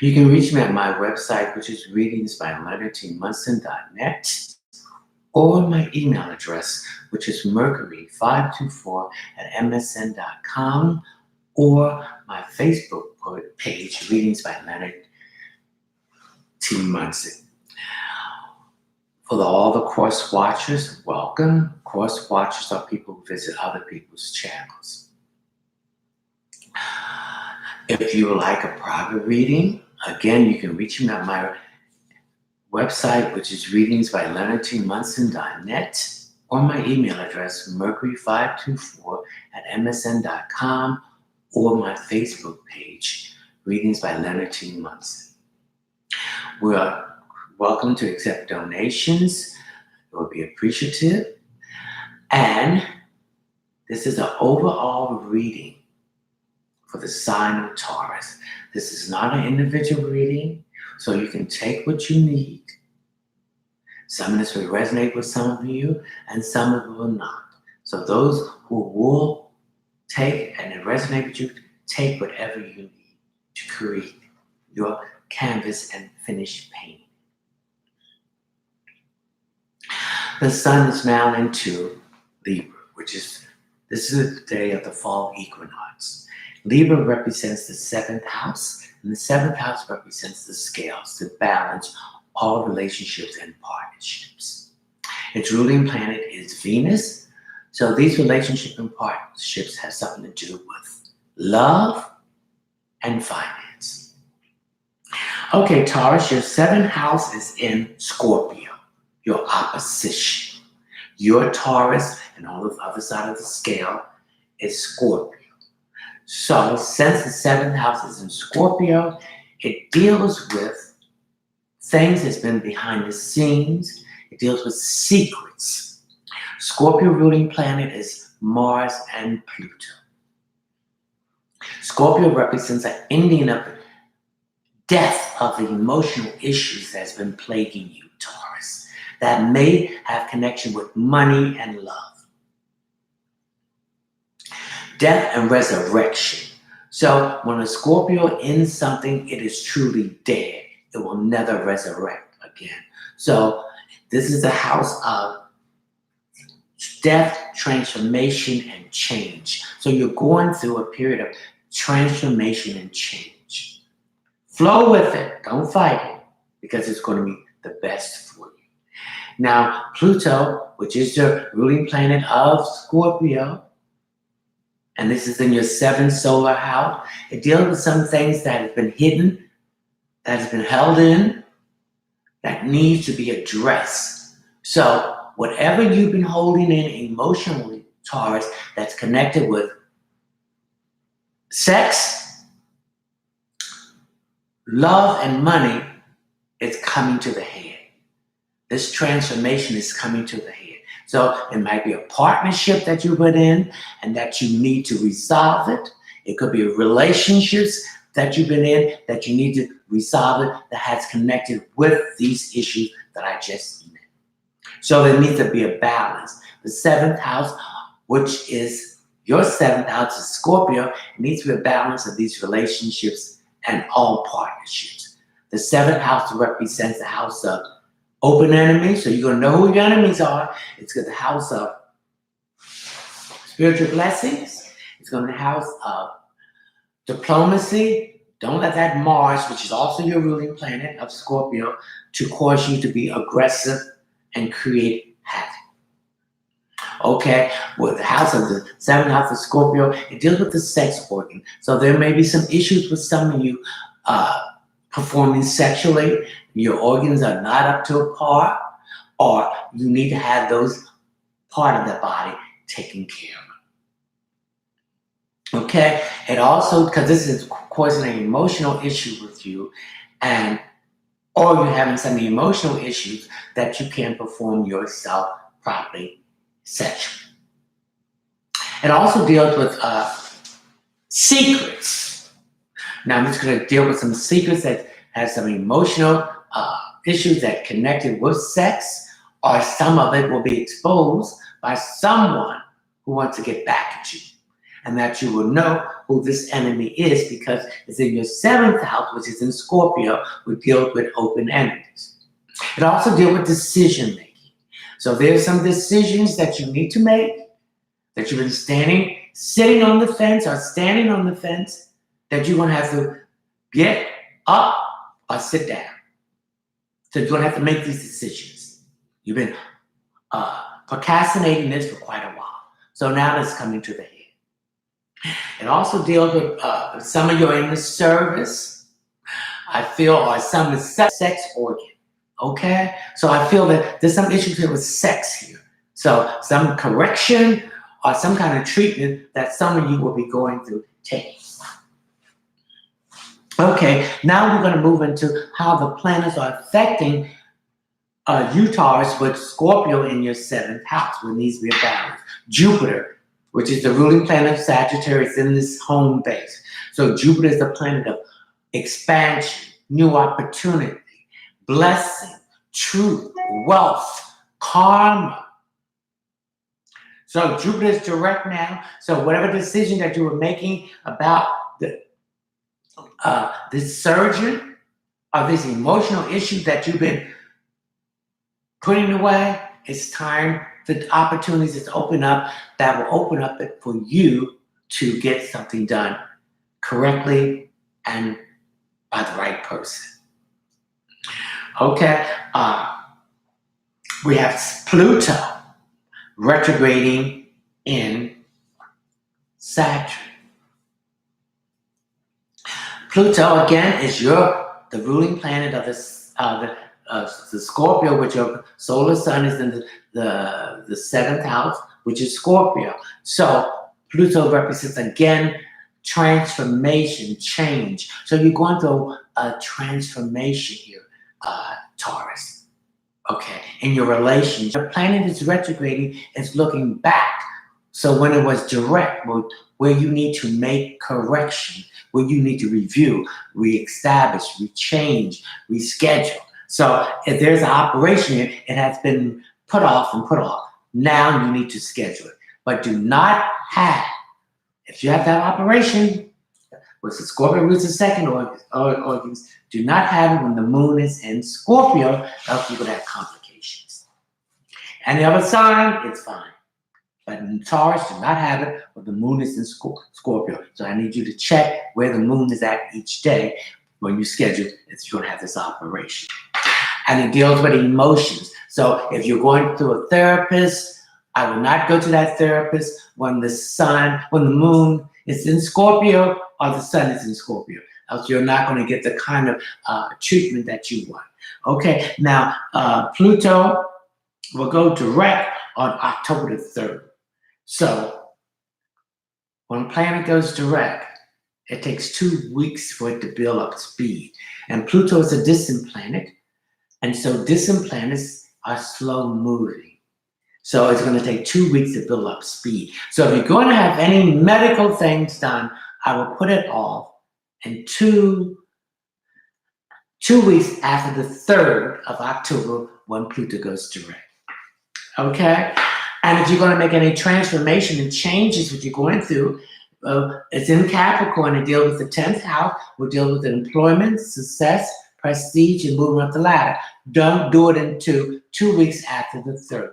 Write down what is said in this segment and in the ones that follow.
You can reach me at my website, which is readingsbyleonardtmunson.net, or my email address, which is mercury524@msn.com, or my Facebook page, Readings by Leonard T. Munson. For all the course watchers, welcome. Course watchers are people who visit other people's channels. If you would like a private reading, again, you can reach me at my website, which is readingsbyleonardtmunson.net, or my email address, mercury524@msn.com, or my Facebook page, Readings by Leonard T. Munson. We are welcome to accept donations. It will be appreciative. And this is an overall reading for the sign of Taurus. This is not an individual reading, so you can take what you need. Some of this will resonate with some of you, and some of it will not. So those who will take and it resonate with you, take whatever you need to create your canvas and finish painting. The sun is now into Libra, this is the day of the fall equinox. Libra represents the 7th house, and the 7th house represents the scales to balance all relationships and partnerships. Its ruling planet is Venus, so these relationships and partnerships have something to do with love and finance. Okay, Taurus, your 7th house is in Scorpio, your opposition. Your Taurus and all the other side of the scale is Scorpio. So since the 7th house is in Scorpio, it deals with things that's been behind the scenes. It deals with secrets. Scorpio ruling planet is Mars and Pluto. Scorpio represents an ending of death of the emotional issues that's been plaguing you, Taurus, that may have connection with money and love. Death and resurrection. So when a Scorpio ends something, it is truly dead. It will never resurrect again. So this is the house of death, transformation, and change. So you're going through a period of transformation and change. Flow with it. Don't fight it, because it's going to be the best for you. Now, Pluto, which is the ruling planet of Scorpio, and this is in your 7th solar house, it deals with some things that have been hidden, that has been held in, that needs to be addressed. So whatever you've been holding in emotionally, Taurus, that's connected with sex, love, and money, is coming to the head. This transformation is coming to the head. So it might be a partnership that you put in and that you need to resolve it. It could be relationships that you've been in that you need to resolve it, that has connected with these issues that I just named. So there needs to be a balance. The 7th house, which is your 7th house, is Scorpio. It needs to be a balance of these relationships and all partnerships. The 7th house represents the house of open enemies, so you're going to know who your enemies are. It's got the house of spiritual blessings. It's going to the house of diplomacy. Don't let that Mars, which is also your ruling planet of Scorpio, to cause you to be aggressive and create havoc. Okay, well, the house of the 7th house of Scorpio, it deals with the sex organ. So there may be some issues with some of you performing sexually. Your organs are not up to par, or you need to have those part of the body taken care of. Okay, it also, because this is causing an emotional issue with you, and or you're having some emotional issues that you can't perform yourself properly sexually. It also deals with secrets. Now I'm just going to deal with some secrets that has some emotional issues that connected with sex, or some of it will be exposed by someone who wants to get back at you. and that you will know who this enemy is because it's in your seventh house, which is in Scorpio, which deals with open enemies. It also deals with decision making. So there's some decisions that you need to make that you've been sitting on the fence or standing on the fence that you're going to have to get up or sit down. So you're going to have to make these decisions. You've been procrastinating this for quite a while. So now it's coming to the head. It also deals with some of you are in the service, I feel, or some is sex organ. Okay? So I feel that there's some issues here with sex here. So some correction or some kind of treatment that some of you will be going through taking. Okay, now we're going to move into how the planets are affecting you, Taurus, with Scorpio in your seventh house, where it needs to be a balance. Jupiter, which is the ruling planet of Sagittarius, in this home base. So Jupiter is the planet of expansion, new opportunity, blessing, truth, wealth, karma. So Jupiter is direct now. So whatever decision that you were making about this surgeon or this emotional issue that you've been putting away, it's time for the opportunities to open up that will open up it for you to get something done correctly and by the right person. Okay, we have Pluto retrograding in Saturn. Pluto again is the ruling planet of the Scorpio, which your solar sun is in the seventh house, which is Scorpio. So Pluto represents again transformation, change. So you're going through a transformation here, Taurus. Okay, in your relationship, the planet is retrograding. It's looking back. So when it was direct, where you need to make correction, where you need to review, reestablish, rechange, reschedule. So if there's an operation here, it has been put off and put off. Now you need to schedule it. But do not have, if you have that operation, which is Scorpio roots the second organs, do not have it when the moon is in Scorpio, else you could have complications. And the other sign, it's fine. But in Taurus, do not have it when the moon is in Scorpio. So I need you to check where the moon is at each day when you schedule if you're going to have this operation. And it deals with emotions. So if you're going through a therapist, I will not go to that therapist when the moon is in Scorpio or the sun is in Scorpio. Else you're not going to get the kind of treatment that you want. Okay, now Pluto will go direct on October the 3rd. So when a planet goes direct, it takes 2 weeks for it to build up speed. And Pluto is a distant planet. And so distant planets are slow moving. So it's going to take 2 weeks to build up speed. So if you're going to have any medical things done, I will put it off in two weeks after the 3rd of October when Pluto goes direct. Okay? And if you're going to make any transformation and changes that you're going through, it's in Capricorn. It deals with the 10th house. We'll deal with employment, success, prestige, and moving up the ladder. Don't do it until 2 weeks after the 3rd.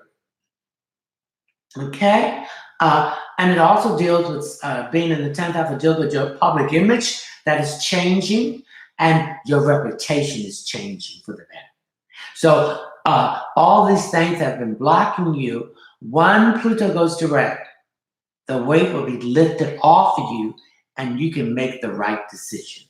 Okay? And it also deals with being in the 10th house. It deals with your public image that is changing, and your reputation is changing for the better. So all these things have been blocking you. When Pluto goes direct, the weight will be lifted off of you and you can make the right decision.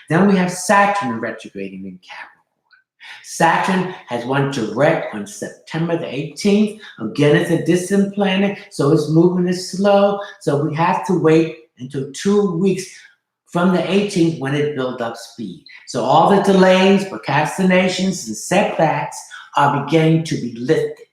Then we have Saturn retrograding in Capricorn. Saturn has went direct on September the 18th. Again, it's a distant planet, so its movement is slow. So we have to wait until 2 weeks from the 18th when it builds up speed. So all the delays, procrastinations, and setbacks are beginning to be lifted.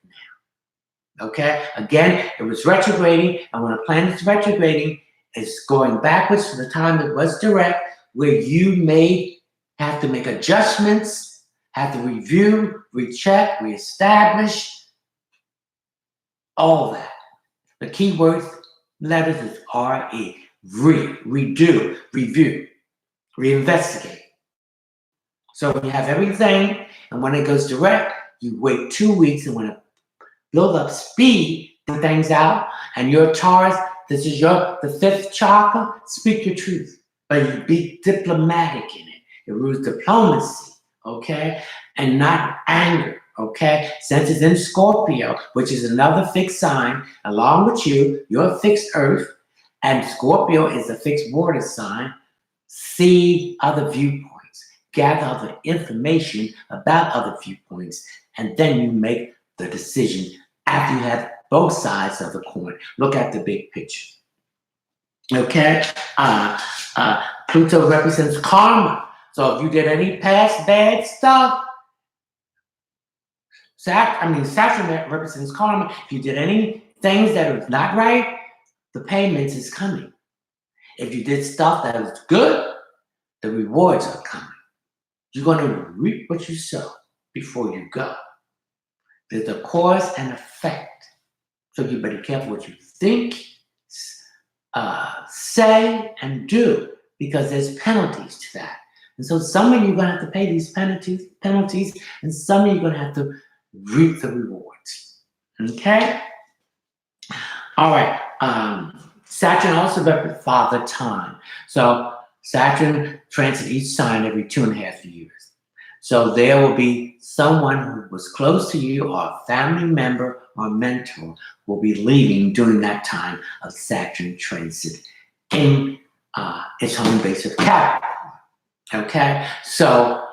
Okay, again, it was retrograding, and when a planet is retrograding, it's going backwards to the time it was direct, where you may have to make adjustments, have to review, recheck, reestablish, all that. The key word letters is RE, redo, review, reinvestigate. So when you have everything, and when it goes direct, you wait 2 weeks, and when it build up speed, things out, and your Taurus, this is the fifth chakra, speak your truth, but you be diplomatic in it. It rules diplomacy, okay, and not anger, okay. Since it's in Scorpio, which is another fixed sign, along with you, you're a fixed Earth, and Scorpio is a fixed water sign. See other viewpoints, gather other information about other viewpoints, and then you make the decision after you have both sides of the coin. Look at the big picture. Okay? Pluto represents karma. So if you did any past bad stuff, Saturn represents karma. If you did any things that are not right, the payments is coming. If you did stuff that is good, the rewards are coming. You're going to reap what you sow before you go. There's a cause and effect. So you better be careful what you think, say, and do, because there's penalties to that. And so some of you are going to have to pay these penalties, and some of you are going to have to reap the rewards. Okay? All right. Saturn also represents father time. So Saturn transits each sign every 2.5 years. So there will be someone who was close to you, or a family member or mentor will be leaving during that time of Saturn transit in its home base of Capricorn. Okay? So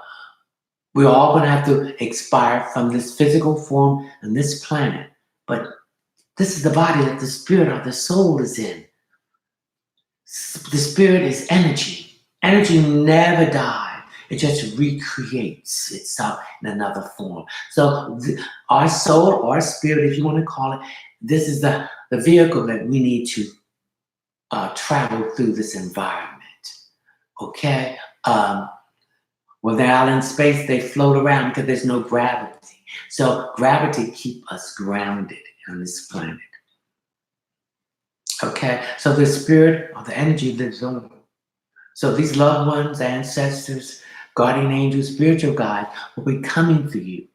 we're all going to have to expire from this physical form and this planet. But this is the body that the spirit or the soul is in. The spirit is energy. Energy never dies. It just recreates itself in another form. So our soul or spirit, if you want to call it, this is the vehicle that we need to travel through this environment. Okay? When they're out in space, they float around because there's no gravity. So gravity keeps us grounded on this planet. Okay? So the spirit or the energy lives on. So these loved ones, ancestors, guardian angels, spiritual guides will be coming for you.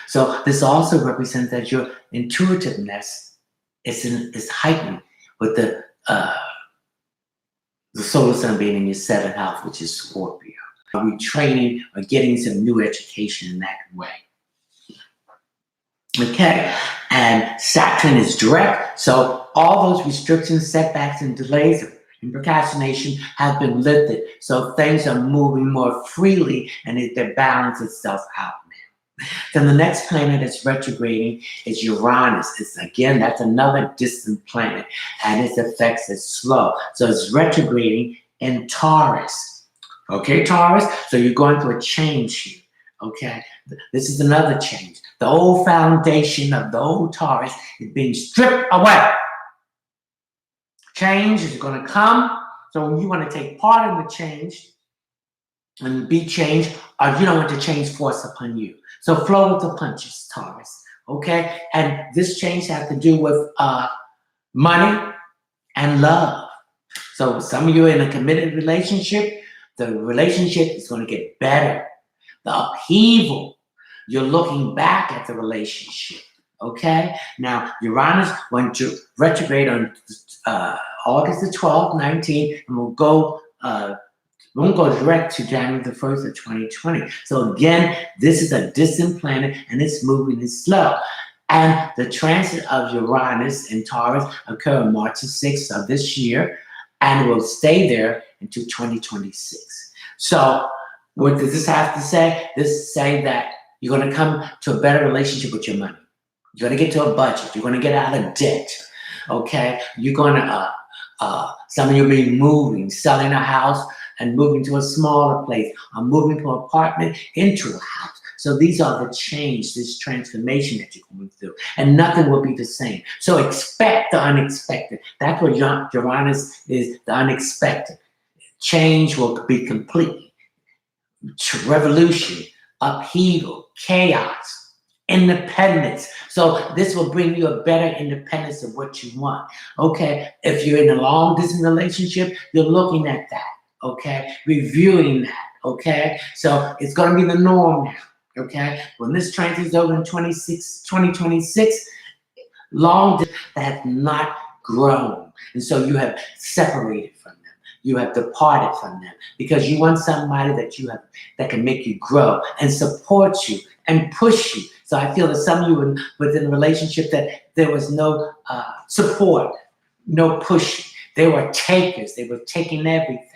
So this also represents that your intuitiveness is heightened with the solar sun being in your 7th house, which is Scorpio. Are we training or getting some new education in that way? Okay, and Saturn is direct, so all those restrictions, setbacks, and delays and procrastination have been lifted. So things are moving more freely, and they balance itself out now. Then the next planet that's retrograding is Uranus. That's another distant planet, and its effects is slow. So it's retrograding in Taurus. Okay, Taurus? So you're going through a change here. Okay, this is another change. The old foundation of the old Taurus is being stripped away. Change is going to come. So when you want to take part in the change and be changed, or you don't want the change force upon you. So flow with the punches, Taurus. Okay, and this change has to do with money and love. So some of you are in a committed relationship. The relationship is going to get better. The upheaval, you're looking back at the relationship, okay? Now, Uranus went to retrograde on August the 12th, 19, and won't go direct to January the 1st of 2020. So again, this is a distant planet, and it's moving in slow. And the transit of Uranus in Taurus occurred on March the 6th of this year, and will stay there until 2026. So what does this have to say? This say that you're going to come to a better relationship with your money. You're going to get to a budget. You're going to get out of debt. Okay? You're going to, some of you will be moving, selling a house and moving to a smaller place, or moving from an apartment into a house. So these are the change, this transformation that you're going through. And nothing will be the same. So expect the unexpected. That's what Uranus is, the unexpected. Change will be complete. Revolution, upheaval, chaos. independence. So this will bring you a better independence of what you want. Okay, if you're in a long distance relationship, you're looking at that. Okay, reviewing that. Okay, so it's going to be the norm now. Okay, when this transit is over in 2026, long distance that have not grown, and so you have separated from them. You have departed from them because you want somebody that you have that can make you grow and support you and push you. So I feel that some of you within a relationship that there was no support, no pushing. They were takers. They were taking everything.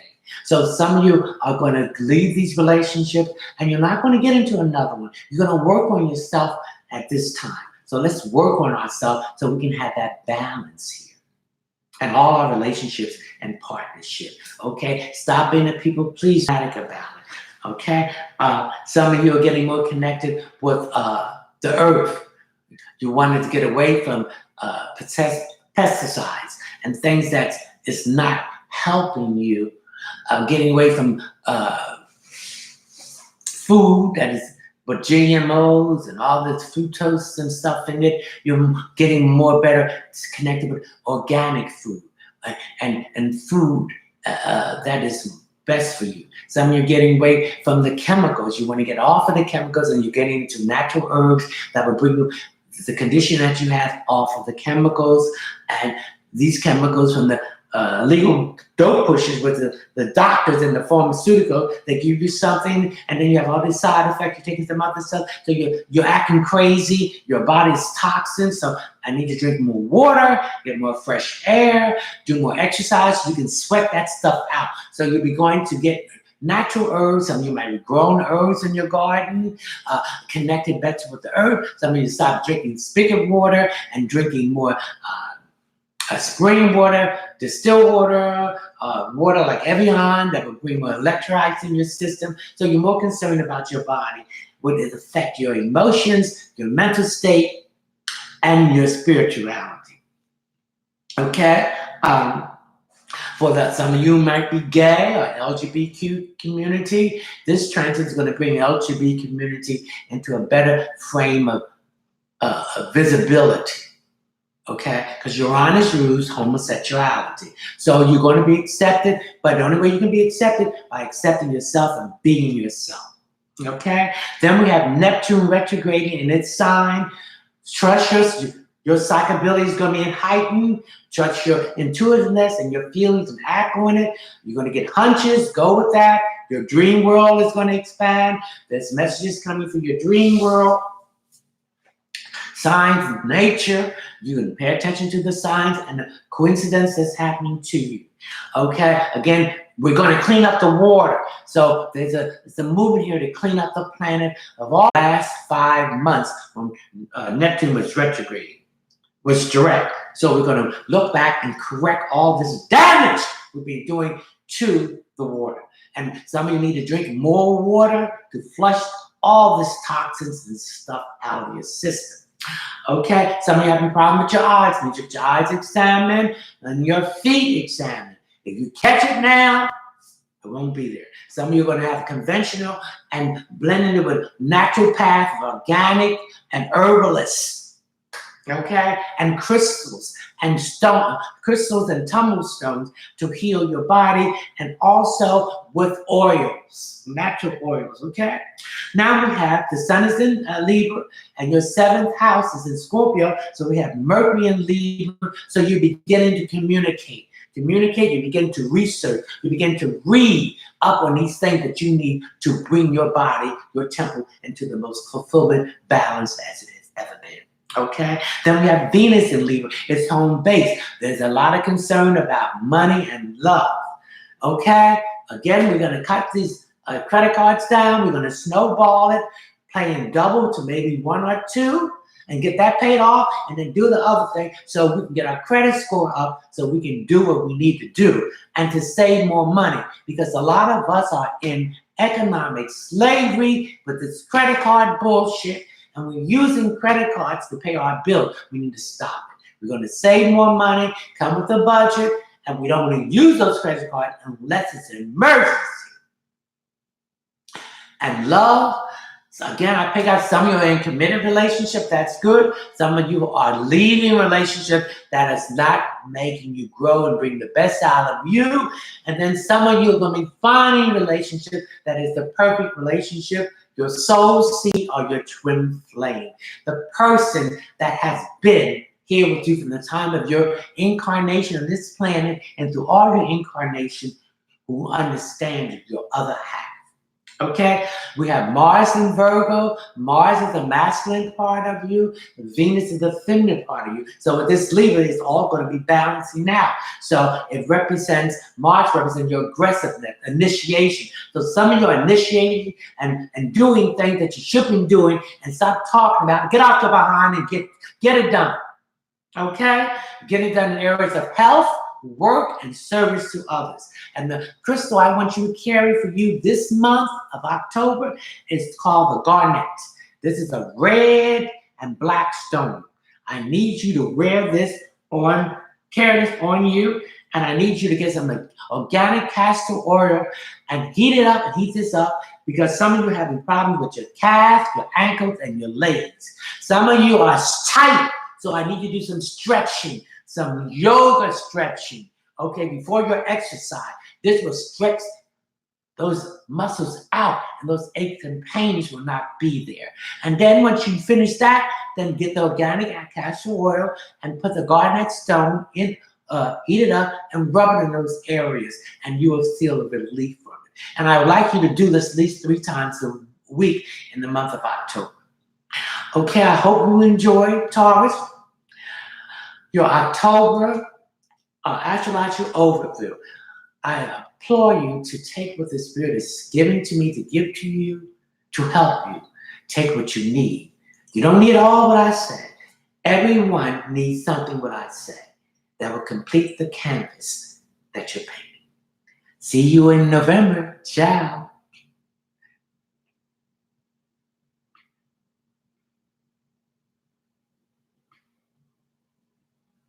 So some of you are going to leave these relationships and you're not going to get into another one. You're going to work on yourself at this time. So let's work on ourselves so we can have that balance here. And all our relationships and partnership. Okay? Stop being a people please about it. Okay? Some of you are getting more connected with the earth. You wanted to get away from pesticides and things that is not helping you. Getting away from food that is with GMOs and all this fructose and stuff in it. You're getting more better connected with organic food and food that is best for you. Some of you are getting away from the chemicals. You want to get off of the chemicals and you're getting into natural herbs that will bring you the condition that you have off of the chemicals. And these chemicals from the legal dope pushers with the doctors and the pharmaceutical, they give you something and then you have all these side effects. You're taking some other stuff, so you're acting crazy. Your body's toxin. So I need to drink more water, get more fresh air, do more exercise. You can sweat that stuff out. So you'll be going to get natural herbs. Some of you might be growing herbs in your garden, connected better with the earth. Some of you stop drinking spigot water and drinking more spring water, distilled water, water like Evian that will bring more electrolytes in your system. So you're more concerned about your body, what it affect your emotions, your mental state, and your spirituality. Okay? Some of you might be gay or LGBTQ community. This transit is going to bring LGBT community into a better frame of visibility. Okay, because Uranus rules homosexuality. So you're going to be accepted, but the only way you can be accepted by accepting yourself and being yourself. Okay, then we have Neptune retrograding in its sign. Trust your psychability is going to be heightened. Trust your intuitiveness and your feelings and act on it. You're going to get hunches, go with that. Your dream world is going to expand. There's messages coming through your dream world. Signs of nature, you can pay attention to the signs and the coincidence that's happening to you. Okay, again, we're going to clean up the water. So it's a movement here to clean up the planet of all the last 5 months when Neptune was retrograde, was direct. So we're going to look back and correct all this damage we've been doing to the water. And some of you need to drink more water to flush all this toxins and stuff out of your system. Okay, some of you having a problem with your eyes. You need to get your eyes examined and your feet examined. If you catch it now, it won't be there. Some of you are going to have conventional and blending it with naturopath, organic, and herbalists. Okay, and crystals and crystals and tumble stones to heal your body, and also with oils, natural oils. Okay. Now we have the sun is in Libra and your 7th house is in Scorpio. So we have Mercury in Libra. So you're beginning to communicate. You begin to research, you begin to read up on these things that you need to bring your body, your temple into the most fulfillment, balance as it has ever been. Okay, then we have Venus in Libra. It's home base. There's a lot of concern about money and love. Okay, again, we're going to cut these credit cards down. We're going to snowball it, paying double to maybe 1 or 2, and get that paid off, and then do the other thing so we can get our credit score up so we can do what we need to do and to save more money, because a lot of us are in economic slavery with this credit card bullshit. And we're using credit cards to pay our bills. We need to stop it. We're going to save more money, come with a budget, and we don't want to use those credit cards unless it's an emergency. And love, So again, I pick out some of you are in committed relationship. That's good. Some of you are leaving relationship that is not making you grow and bring the best out of you. And then some of you are going to be finding relationship that is the perfect relationship, your soul seed or your twin flame. The person that has been here with you from the time of your incarnation on this planet and through all your incarnation, who understands your other half. Okay, we have Mars in Virgo. Mars is the masculine part of you. Venus is the feminine part of you. So with this Libra, it's all going to be balancing out. So it represents, Mars represents your aggressiveness, initiation. So some of you are initiating and doing things that you should be doing and stop talking about it. Get off your behind and get it done. Okay, get it done in areas of health, work, and service to others. And the crystal I want you to carry for you this month of October is called the garnet. This is a red and black stone. I need you to wear this on, carry this on you, and I need you to get some organic castor oil and heat it up and heat this up, because some of you are having problems with your calf, your ankles, and your legs. Some of you are tight, so I need you to do some stretching, some yoga stretching, okay, before your exercise. This will stretch those muscles out, and those aches and pains will not be there. And then once you finish that, then get the organic castor oil and put the garnet stone in, heat it up and rub it in those areas, and you will feel a relief from it. And I would like you to do this at least 3 times a week in the month of October. Okay, I hope you enjoyed, Taurus, your October astrological overview. I implore you to take what the Spirit is giving to me to give to you, to help you. Take what you need. You don't need all what I said. Everyone needs something what I said that will complete the canvas that you're painting. See you in November. Ciao.